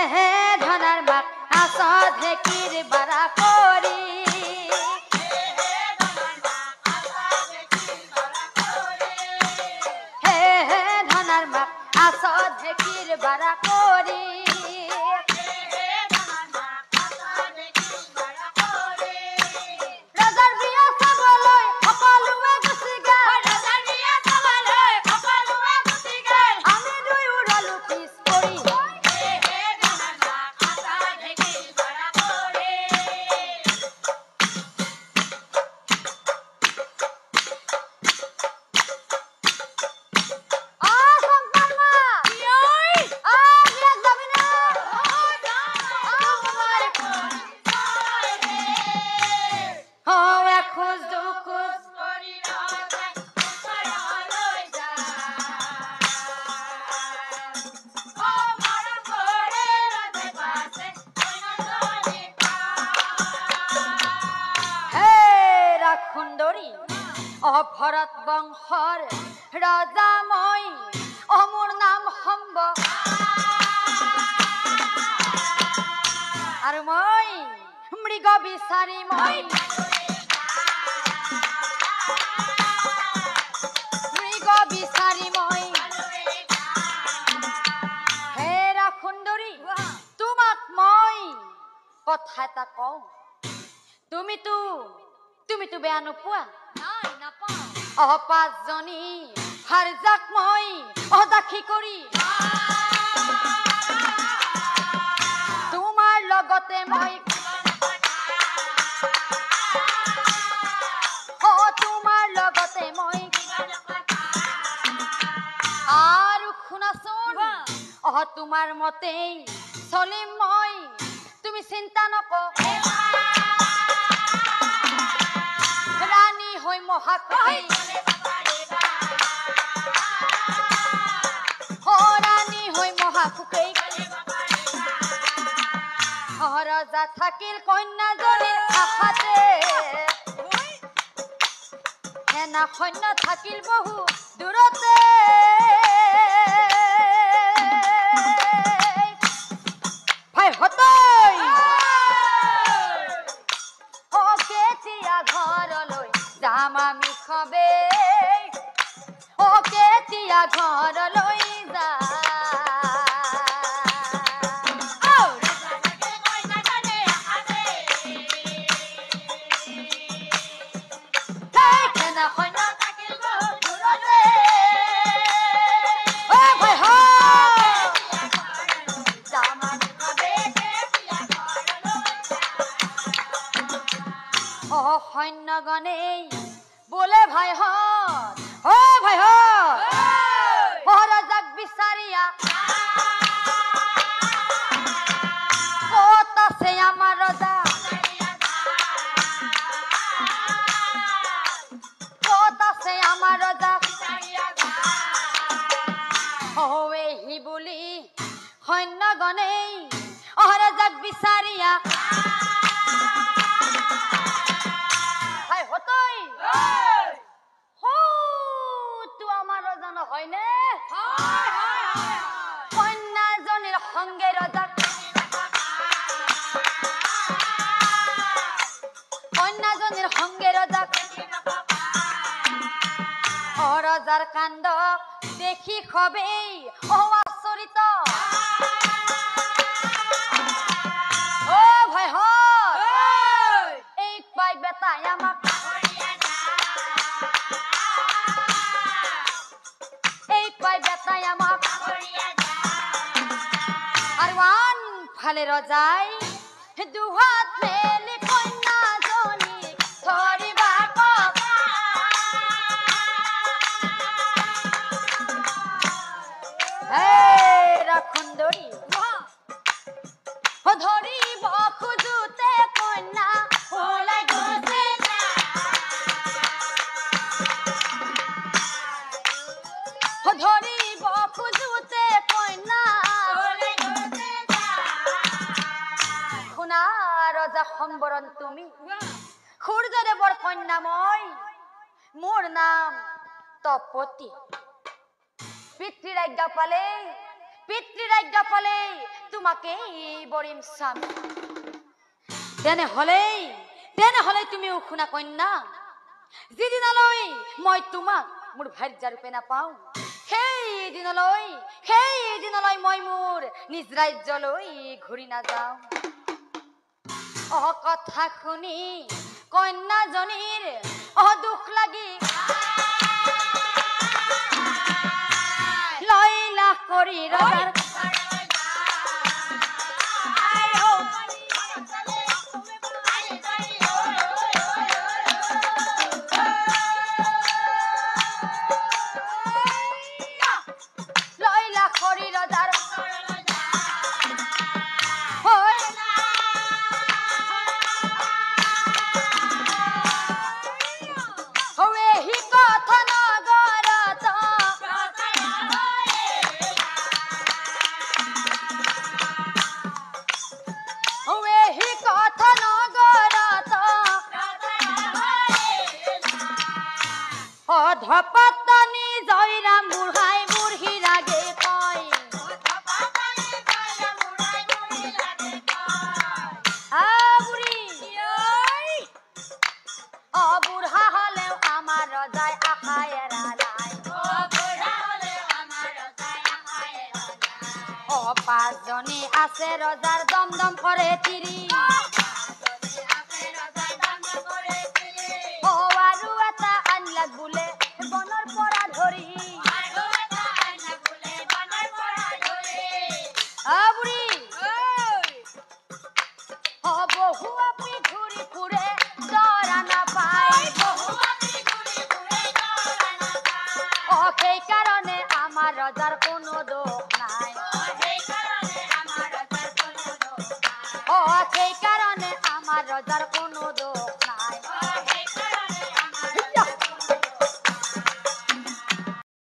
হে ধনাৰ মাক আসদ ঢেকিৰ বাড়া কৰি হে ধনাৰ মাক আসদ ঢেকিৰ বাড়া কৰি ভৰত বংশৰ ৰজা মই অমৰ নাম সম্ব আৰু মই মৃগ বিচাৰি মই হে ৰাখুন্দৰী তোমাক মই কথা এটা কওঁ তুমিতো বেয়া নোপোৱা পাঁচজনী হাৰজাক মই অদাখি কৰি তোমাৰ লগতে মই আৰু শুনাচোন তোমাৰ মতেই চলিম মই তুমি চিন্তা নকৰিবা ৰাণী হৈ মহাকাশ ৰজা থাকিল কন্যাজনীৰ আশাতে সেনা সৈন্য থাকিল বহু দূৰতে ভাই হতৈ কেতিয়া ঘৰলৈ যাম আমি সবে কেতিয়া ঘৰলৈ যাম সৈন্যগণেই বোলে ভাইহঁত মহাৰাজাক বিচাৰিয়া ক'ত আছে আমাৰ ৰজা সি বুলি সৈন্যগণেই মহাৰাজাক বিচাৰিয়া কন্যাজনীৰ সংগে ৰজাক ৰজাৰ কাণ্ড দেখি সবেই আচৰিত ভাইহঁত এই পাই বেটাই আমাক আৰু আনফালে ৰজাই দুহাত মেলি কন্যাজনীক ধৰিবা ৰাখুন্দৰী ধৰিব খোজোতে কন্যা ওলাই গৈছে ধৰিব খোজোতে কন্যা শুনা ৰজা সম্বৰণ তুমি সূৰ্যদেৱৰ কন্যা মই মোৰ নাম তপতী পিতৃৰ আজ্ঞা পালে পিতৃৰাজ্য ফলে তোমাকে বৰিম স্বামী তেনেহলে তুমি উখুনা কন্যা যিদিনালৈ মই তোমাক মোৰ ভাৰ্যা ৰূপে নাপাওঁ সেই দিনলৈ মই মোৰ নিজ ৰাজ্যলৈ ঘূৰি নাযাওঁ কথা শুনি কন্যাজনীৰ দুখ লাগি লইলা কৰি ৰজাৰ ধপাতনি জয়ৰাম বুঢ়াই বুঢ়ী ৰাগে কয় বুঢ়া হলেও আমাৰ ৰজাই আশা এৰালাই পাঁচজনী আছে ৰজাৰ দমদম কৰে তিৰি আৰু এটা আনলাক বোলে বনৰ পৰা ধৰি বহু আপি ঘূৰি ফুৰে দৰা নাপায় সেইকাৰণে আমাৰ ৰজাৰ কোনো দোষ নাই সেইকাৰণে আমাৰ ৰজাৰ কোনো দোষ